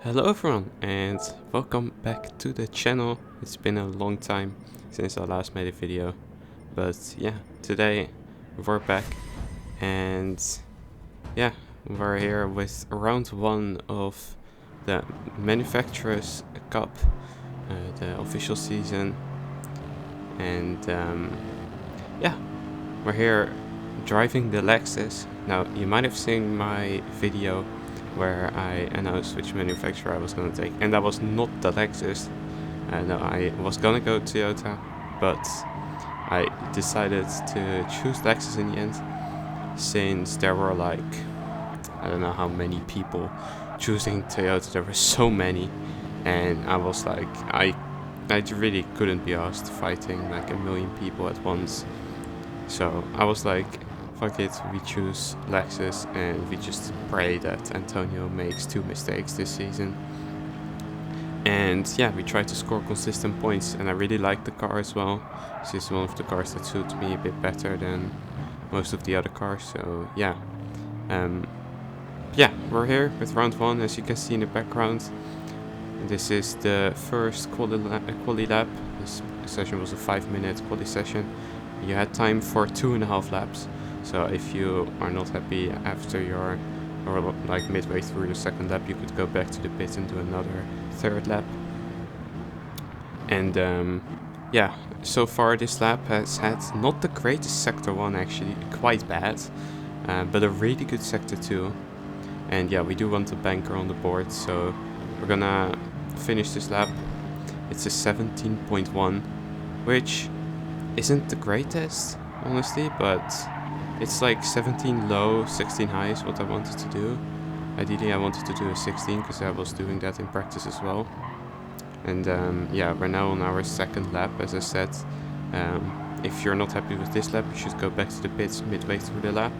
Hello everyone and welcome back to the channel. It's been a long time since I last made a video, but yeah, today we're back and yeah, we're here with round 1 of the Manufacturers Cup, the official season, and yeah, we're here driving the Lexus. Now you might have seen my video where I announced which manufacturer I was going to take, and that was not the Lexus. No, I was going to go Toyota, but I decided to choose Lexus in the end, since there were like, I don't know how many people choosing Toyota. There were so many, and I was like, I really couldn't be asked fighting like a million people at once. So I was like, fuck it, we choose Lexus and we just pray that Antonio makes 2 mistakes this season. And yeah, we try to score consistent points, and I really like the car as well. This is one of the cars that suits me a bit better than most of the other cars, so yeah. Yeah, we're here with round 1, as you can see in the background. This is the first quali lap. This session was a 5-minute quali session. You had time for 2.5 laps. So if you are not happy after your, or like midway through your second lap, you could go back to the pit and do another 3rd lap. And yeah, so far this lap has had not the greatest sector 1, actually, quite bad, but a really good sector 2. And yeah, we do want a banker on the board, so we're gonna finish this lap. It's a 17.1, which isn't the greatest, honestly, but it's like 17 low, 16 high is what I wanted to do. Ideally I wanted to do a 16 because I was doing that in practice as well. And yeah, we're now on our 2nd lap, as I said. If you're not happy with this lap, you should go back to the pits midway through the lap.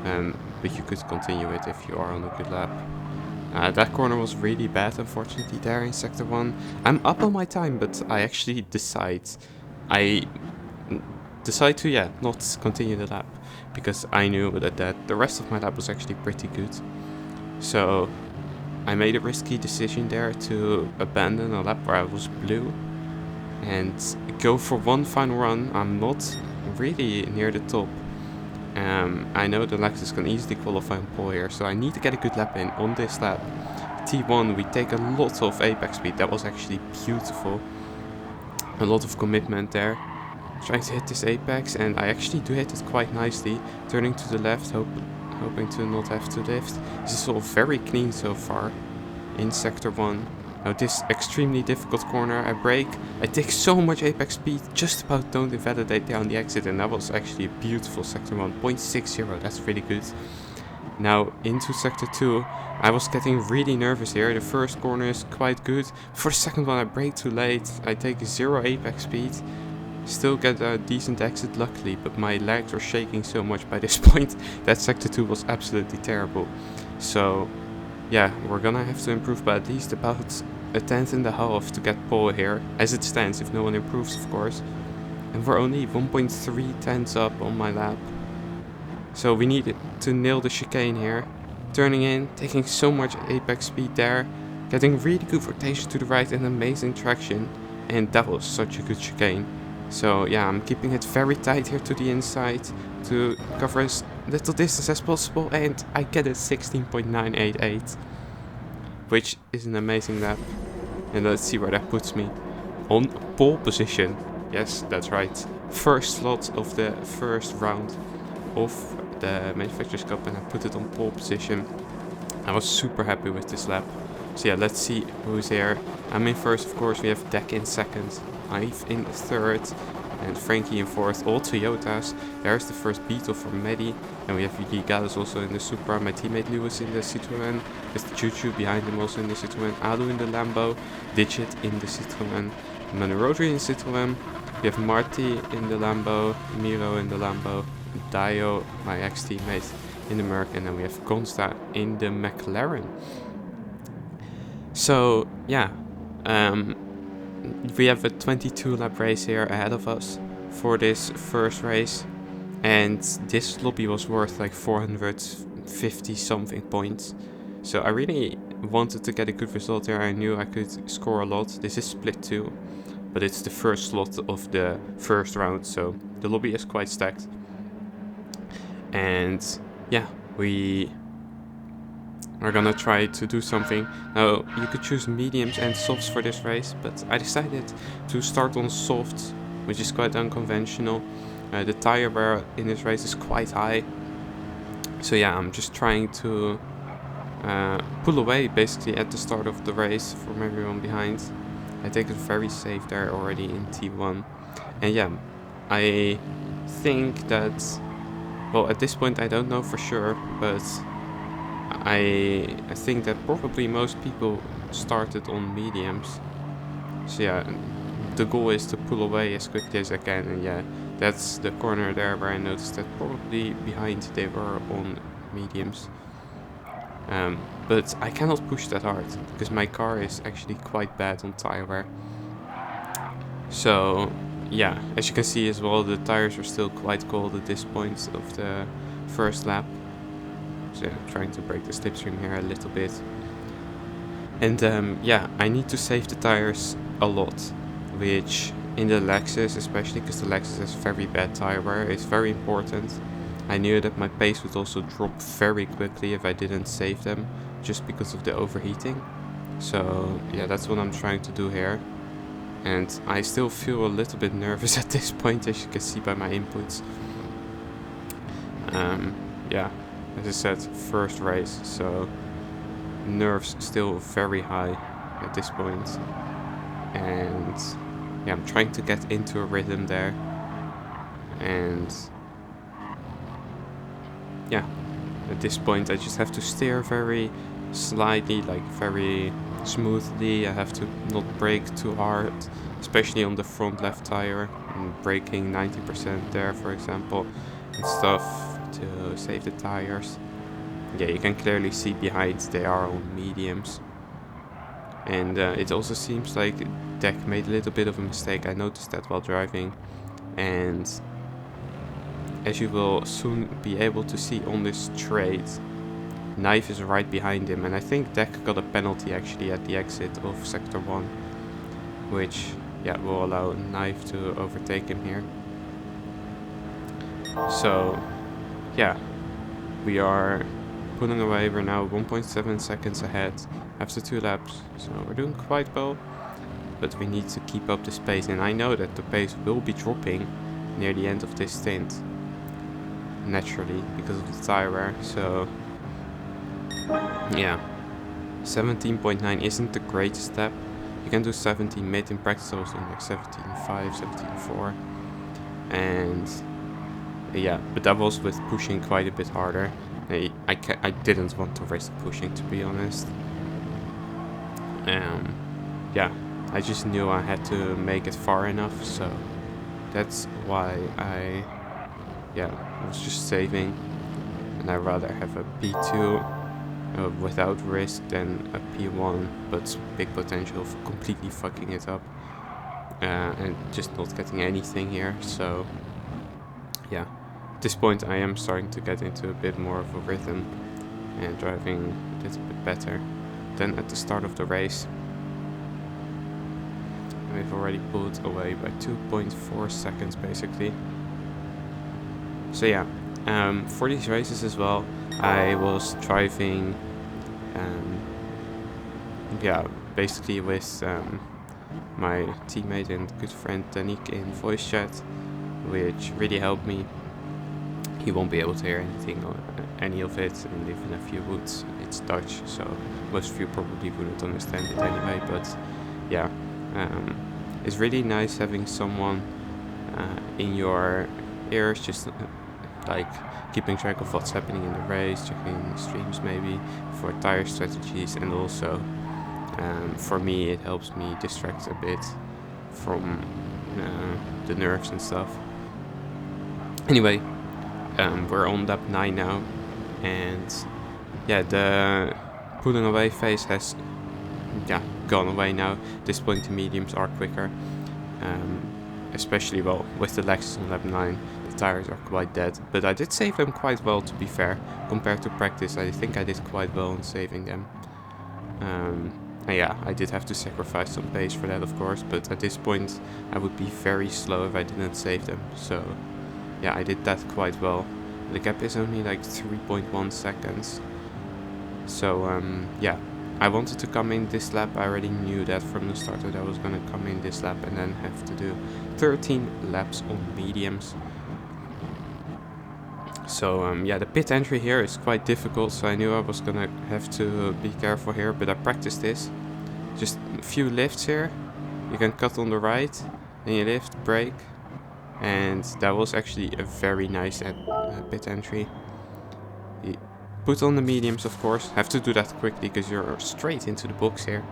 But you could continue it if you are on a good lap. That corner was really bad, unfortunately, there in sector 1. I'm up on my time, but I actually decide to not continue the lap, because I knew that the rest of my lap was actually pretty good. So I made a risky decision there to abandon a lap where I was blue and go for one final run. I'm not really near the top. I know the Lexus can easily qualify on pole here, so I need to get a good lap in on this lap. T1, we take a lot of apex speed. That was actually beautiful. A lot of commitment there. Trying to hit this apex, and I actually do hit it quite nicely. Turning to the left, hoping to not have to lift. This is all very clean so far in sector 1. Now this extremely difficult corner, I brake, I take so much apex speed, just about don't invalidate down the exit, and that was actually a beautiful sector 1, 0.60, that's really good. Now into sector 2, I was getting really nervous here. The first corner is quite good. For the second one I brake too late, I take 0 apex speed. Still get a decent exit luckily, but my legs were shaking so much by this point that sector 2 was absolutely terrible. So yeah, we're gonna have to improve by at least about a 10.5 to get pole here, as it stands, if no one improves of course. And we're only 1.3 tenths up on my lap. So we need to nail the chicane here. Turning in, taking so much apex speed there, getting really good rotation to the right and amazing traction. And that was such a good chicane. So yeah, I'm keeping it very tight here to the inside to cover as little distance as possible, and I get a 16.988, which is an amazing lap. And let's see where that puts me. On pole position. Yes, that's right. First slot of the first round of the Manufacturers Cup, and I put it on pole position. I was super happy with this lap. So yeah, let's see who's here. I'm in first, of course. We have Deck in second, Ive in third, and Frankie in fourth. All Toyotas. There's the first Beetle for Maddie. And we have Gigalis also in the Supra. My teammate Lewis in the Citroën. With the Choo-Choo behind him also in the Citroën. Alu in the Lambo. Digit in the Citroën. Manu Rotary in Citroën. We have Marty in the Lambo. Miro in the Lambo. Dio, my ex-teammate, in the Merc. And then we have Consta in the McLaren. So yeah, we have a 22 lap race here ahead of us for this first race, and this lobby was worth like 450 something points. So I really wanted to get a good result here. I knew I could score a lot. This is split 2, but it's the first slot of the first round, so the lobby is quite stacked. And yeah, we are gonna try to do something. Now, you could choose mediums and softs for this race, but I decided to start on softs, which is quite unconventional. The tire wear in this race is quite high. So yeah, I'm just trying to pull away basically at the start of the race from everyone behind. I take it very safe there already in T1. And yeah, I think that, well, at this point I don't know for sure, but I think that probably most people started on mediums. So yeah, the goal is to pull away as quickly as I can. And yeah, that's the corner there where I noticed that probably behind they were on mediums. But I cannot push that hard because my car is actually quite bad on tire wear. So yeah, as you can see as well, the tires are still quite cold at this point of the first lap. So yeah, trying to break the slipstream here a little bit. And yeah, I need to save the tires a lot, which in the Lexus, especially because the Lexus has very bad tire wear, is very important. I knew that my pace would also drop very quickly if I didn't save them, just because of the overheating. So yeah, that's what I'm trying to do here. And I still feel a little bit nervous at this point, as you can see by my inputs. Yeah, as I said, first race, so nerves still very high at this point. And yeah, I'm trying to get into a rhythm there. And yeah, at this point I just have to steer very slightly, like very smoothly. I have to not brake too hard, especially on the front left tire. I'm braking 90% there, for example, and stuff to save the tires. Yeah, you can clearly see behind they are on mediums. And it also seems like Deck made a little bit of a mistake. I noticed that while driving. And as you will soon be able to see on this straight, Knife is right behind him, and I think Deck got a penalty actually at the exit of Sector 1, which yeah, will allow Knife to overtake him here. So yeah, we are pulling away. We're now 1.7 seconds ahead after 2 laps, so we're doing quite well, but we need to keep up this pace, and I know that the pace will be dropping near the end of this stint, naturally, because of the tire wear. So yeah, 17.9 isn't the greatest step. You can do 17 mid in practice. I was doing like 17.5, 17.4, and yeah, but that was with pushing quite a bit harder. I didn't want to risk pushing, to be honest. Yeah, I just knew I had to make it far enough, so that's why I was just saving, and I'd rather have a P2 without risk than a P1 but big potential of completely fucking it up and just not getting anything here. So yeah, at this point I am starting to get into a bit more of a rhythm and driving a little bit better than at the start of the race. We've already pulled away by 2.4 seconds basically. So yeah, for these races as well, I was driving basically with my teammate and good friend Danik in voice chat, which really helped me. He won't be able to hear anything or any of it, and even if you would, it's Dutch, so most of you probably wouldn't understand it anyway. But yeah, it's really nice having someone in your ears, just like keeping track of what's happening in the race, checking streams maybe for tire strategies, and also for me it helps me distract a bit from the nerves and stuff. Anyway, we're on lap 9 now, and yeah, the pulling away phase has gone away now. At this point the mediums are quicker, especially well with the Lexus on lap 9. The tires are quite dead, but I did save them quite well, to be fair. Compared to practice, I think I did quite well in saving them. And yeah, I did have to sacrifice some pace for that, of course, but at this point I would be very slow if I didn't save them. So yeah, I did that quite well. The gap is only like 3.1 seconds. So yeah, I wanted to come in this lap. I already knew that from the start that I was gonna come in this lap and then have to do 13 laps on mediums. So yeah, the pit entry here is quite difficult, so I knew I was gonna have to be careful here, but I practiced this. Just a few lifts here, you can cut on the right, then you lift, brake, and that was actually a very nice pit entry. You put on the mediums, of course, have to do that quickly because you're straight into the box here.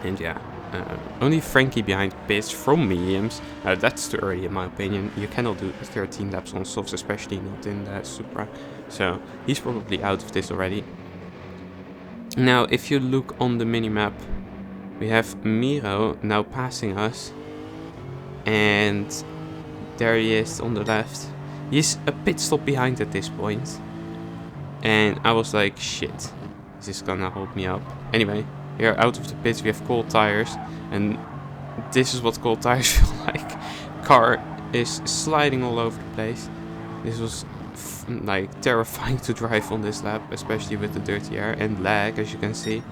And yeah, only Frankie behind pits from mediums. That's too early in my opinion. You cannot do 13 laps on softs, especially not in the Supra. So he's probably out of this already. Now, if you look on the minimap, we have Miro now passing us. And there he is on the left. He's a pit stop behind at this point. And I was like, shit, is this gonna hold me up? Anyway. Here out of the pits we have cold tires, and this is what cold tires feel like. Car is sliding all over the place. This was like terrifying to drive on this lap, especially with the dirty air and lag, as you can see.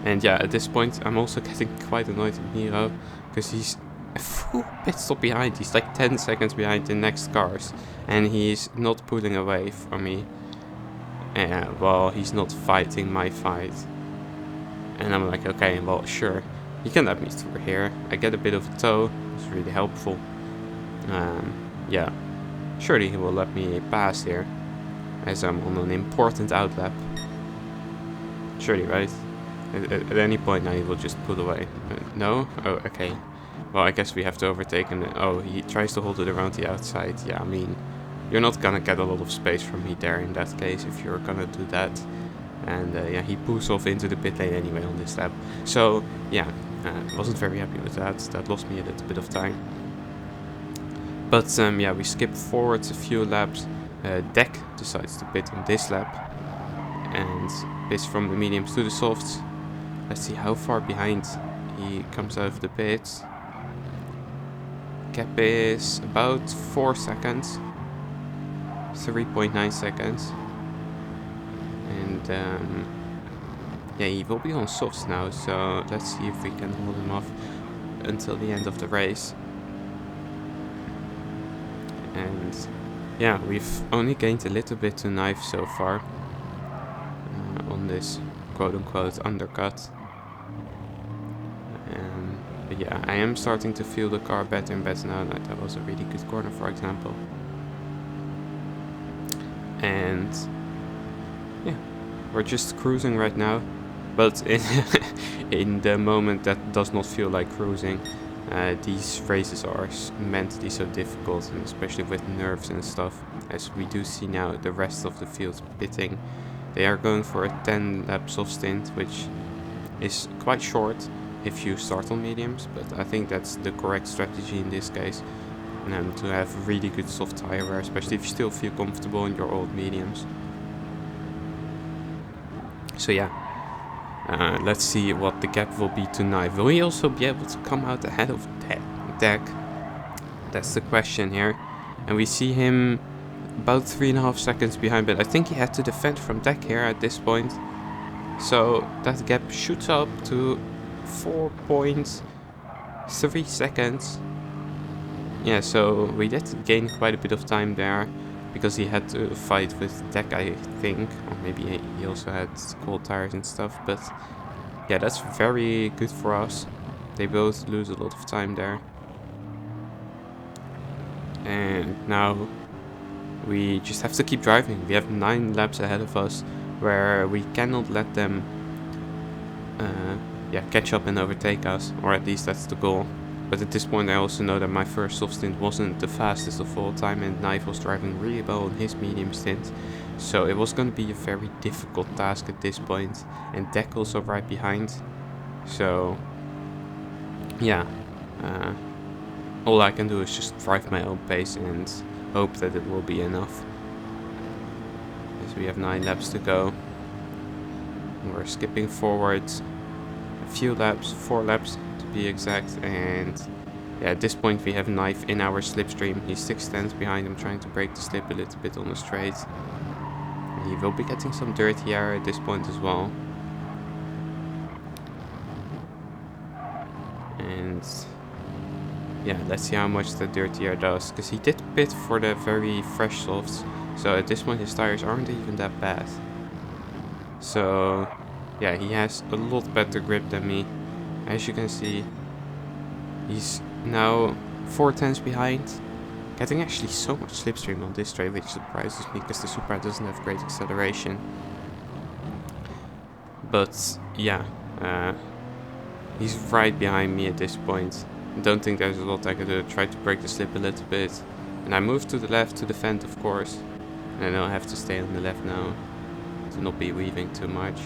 And yeah, at this point I'm also getting quite annoyed at Miro because he's a full pit stop behind. He's like 10 seconds behind the next cars and he's not pulling away from me. Well, he's not fighting my fight. And I'm like, okay, well, sure. You can let me through here. I get a bit of a tow. It's really helpful. Yeah. Surely he will let me pass here. As I'm on an important outlap. Surely, right? At any point now he will just pull away. No? Oh, okay. Well, I guess we have to overtake him. Oh, he tries to hold it around the outside. Yeah, I mean... You're not gonna get a lot of space from me there in that case if you're gonna do that. And yeah, he pulls off into the pit lane anyway on this lap. So yeah, wasn't very happy with that. That lost me a little bit of time. But yeah, we skip forward a few laps. Deck decides to pit on this lap. And pits from the mediums to the softs. Let's see how far behind he comes out of the pits. Gap is about 4 seconds. 3.9 seconds. And yeah, he will be on softs now, so let's see if we can hold him off until the end of the race. And yeah, we've only gained a little bit to knife so far on this quote-unquote undercut. But yeah, I am starting to feel the car better and better now. Like that was a really good corner, for example. And yeah, we're just cruising right now, but in the moment that does not feel like cruising. These races are mentally so difficult, and especially with nerves and stuff, as we do see now the rest of the field pitting. They are going for a 10 lap soft stint, which is quite short if you start on mediums, but I think that's the correct strategy in this case. To have really good soft tire wear, especially if you still feel comfortable in your old mediums. So yeah, let's see what the gap will be tonight. Will he also be able to come out ahead of Deck? That's the question here. And we see him about 3.5 seconds behind, but I think he had to defend from Deck here at this point. So that gap shoots up to 4.3 seconds. Yeah, so we did gain quite a bit of time there, because he had to fight with Deck, I think, or maybe he also had cold tires and stuff, but yeah, that's very good for us. They both lose a lot of time there. And now we just have to keep driving. We have 9 laps ahead of us, where we cannot let them catch up and overtake us, or at least that's the goal. But at this point I also know that my first soft stint wasn't the fastest of all time, and Knife was driving really well on his medium stint. So it was going to be a very difficult task at this point, and Deck also right behind. So yeah, all I can do is just drive my own pace and hope that it will be enough. As we have 9 laps to go. We're skipping forward a few laps, 4 laps to be exact, and yeah, at this point we have Knife in our slipstream. He's 6 tenths behind. I'm trying to break the slip a little bit on the straight. He will be getting some dirty air at this point as well. And yeah, let's see how much the dirty air does, because he did pit for the very fresh softs, so at this point his tires aren't even that bad. So yeah, he has a lot better grip than me. As you can see, he's now 4 tenths behind, getting actually so much slipstream on this straight, which surprises me because the Supra doesn't have great acceleration. But yeah, he's right behind me at this point. Don't think there's a lot I could do. Try to break the slip a little bit, and I move to the left to defend, of course. And I know I have to stay on the left now to not be weaving too much.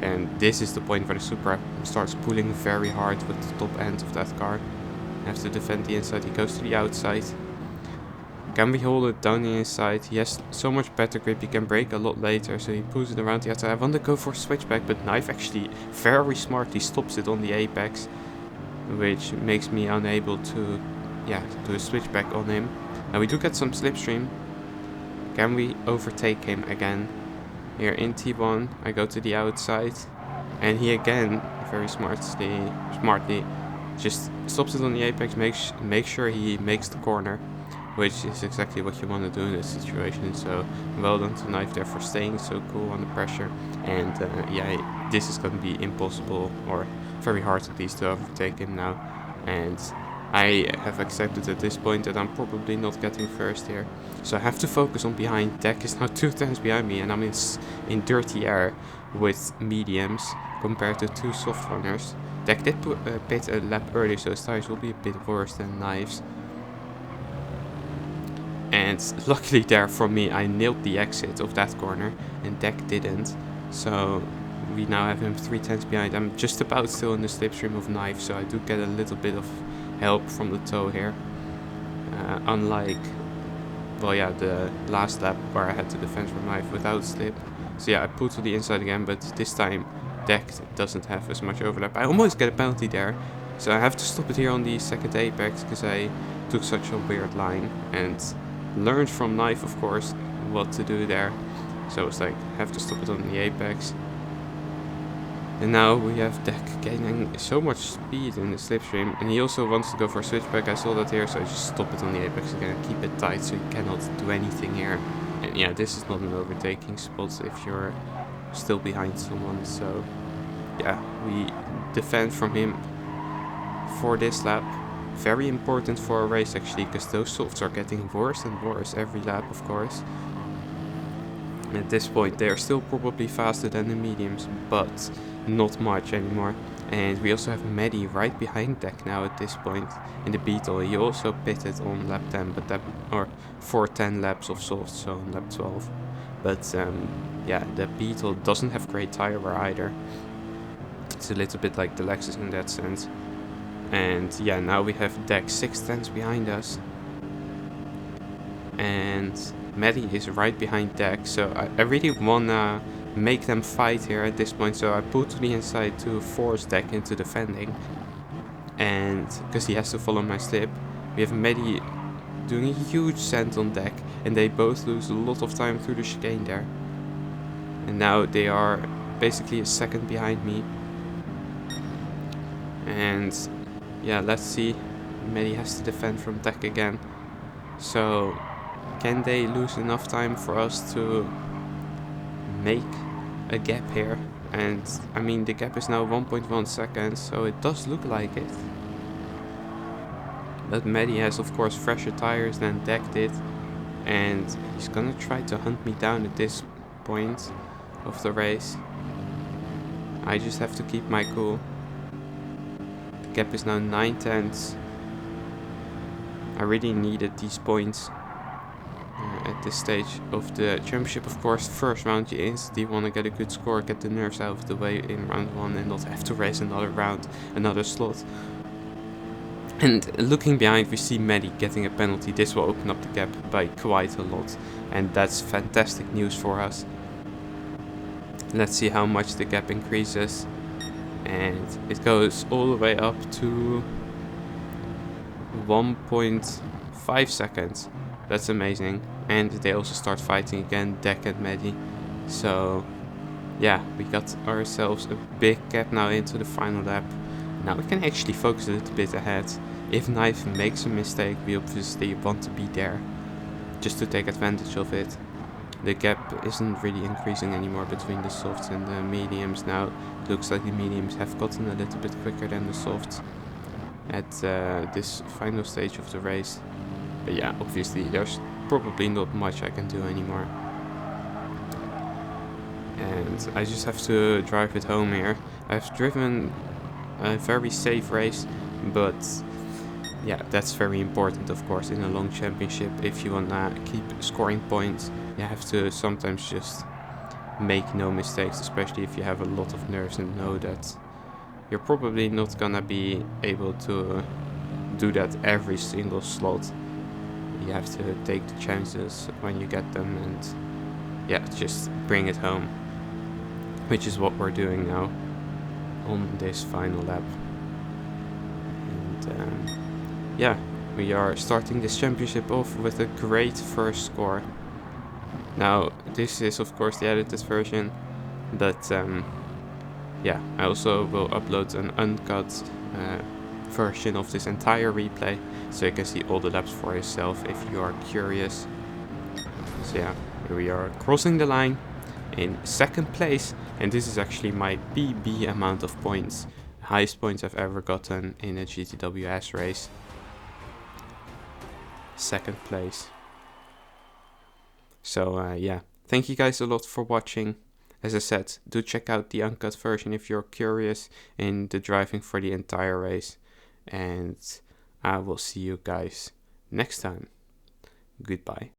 And this is the point where the Supra starts pulling very hard with the top end of that car. I have to defend the inside. He goes to the outside. Can we hold it down the inside? He has so much better grip. He can brake a lot later, so he pulls it around the outside. I want to go for a switchback, but Knife actually very smartly stops it on the apex, which makes me unable to, do a switchback on him. And we do get some slipstream. Can we overtake him again? Here in T1, I go to the outside, and he again very smartly just stops it on the apex, make sure he makes the corner, which is exactly what you want to do in this situation. So well done to Knife there for staying so cool under pressure. And yeah, this is going to be impossible, or very hard at least, to overtake him now. And I have accepted at this point that I'm probably not getting first here. So I have to focus on behind. Deck is now 2 tenths behind me, and I'm in dirty air with mediums compared to 2 soft runners. Deck did pit a lap early, so his tires will be a bit worse than Knife's. And luckily there for me, I nailed the exit of that corner, and Deck didn't. So we now have him 3 tenths behind. I'm just about still in the slipstream of Knife, so I do get a little bit of help from the toe here. Unlike, well, yeah, the last lap where I had to defend from Knife without slip. So yeah, I pulled to the inside again, but this time Deck doesn't have as much overlap. I almost get a penalty there, so I have to stop it here on the second apex because I took such a weird line, and learned from Knife, of course, what to do there. So it's like, have to stop it on the apex. And now we have Deck gaining so much speed in the slipstream, and he also wants to go for a switchback. I saw that here, so I just stop it on the apex again and keep it tight so you cannot do anything here. And yeah, this is not an overtaking spot if you're still behind someone. So yeah, we defend from him for this lap. Very important for a race actually, because those softs are getting worse and worse every lap, of course. At this point they are still probably faster than the mediums, but not much anymore. And we also have Maddie right behind Deck now at this point in the Beetle. He also pitted on lap 10, but that, or for 10 laps of soft, so on lap 12. But yeah, the Beetle doesn't have great tire wear either. It's a little bit like the Lexus in that sense. And yeah, now we have Deck 6 tenths behind us, and Maddie is right behind Deck, so I really wanna make them fight here at this point. So I pulled to the inside to force Deck into defending, and because he has to follow my slip, we have Maddie doing a huge send on Deck, and they both lose a lot of time through the chicane there. And now they are basically a second behind me. And yeah, let's see. Maddie has to defend from Deck again. So can they lose enough time for us to make a gap here? And I mean, the gap is now 1.1 seconds, so it does look like it. But Maddie has of course fresher tires than Deck did, and he's gonna try to hunt me down at this point of the race. I just have to keep my cool. The gap is now 9 tenths. I really needed these points at this stage of the championship. Of course, first round you instantly want to get a good score, get the nerves out of the way in round 1 and not have to race another round, another slot. And looking behind, we see Maddie getting a penalty. This will open up the gap by quite a lot, and that's fantastic news for us. Let's see how much the gap increases. And it goes all the way up to 1.5 seconds. That's amazing. And they also start fighting again, Deck and Medi. So yeah, we got ourselves a big gap now into the final lap. Now we can actually focus a little bit ahead. If Knife makes a mistake, we obviously want to be there, just to take advantage of it. The gap isn't really increasing anymore between the softs and the mediums now. It looks like the mediums have gotten a little bit quicker than the softs at this final stage of the race. But yeah, obviously there's probably not much I can do anymore. And I just have to drive it home here. I've driven a very safe race, but yeah, that's very important, of course, in a long championship. If you wanna keep scoring points, you have to sometimes just make no mistakes, especially if you have a lot of nerves and know that you're probably not gonna be able to do that every single slot. You have to take the chances when you get them and yeah, just bring it home, which is what we're doing now on this final lap. And yeah, we are starting this championship off with a great first score. Now, this is of course the edited version, but yeah, I also will upload an uncut version of this entire replay, so you can see all the laps for yourself if you are curious. So yeah, here we are crossing the line in second place, and this is actually my PB amount of points, highest points I've ever gotten in a GTWS race. Second place. So yeah, thank you guys a lot for watching. As I said, do check out the uncut version if you're curious in the driving for the entire race. And I will see you guys next time. Goodbye.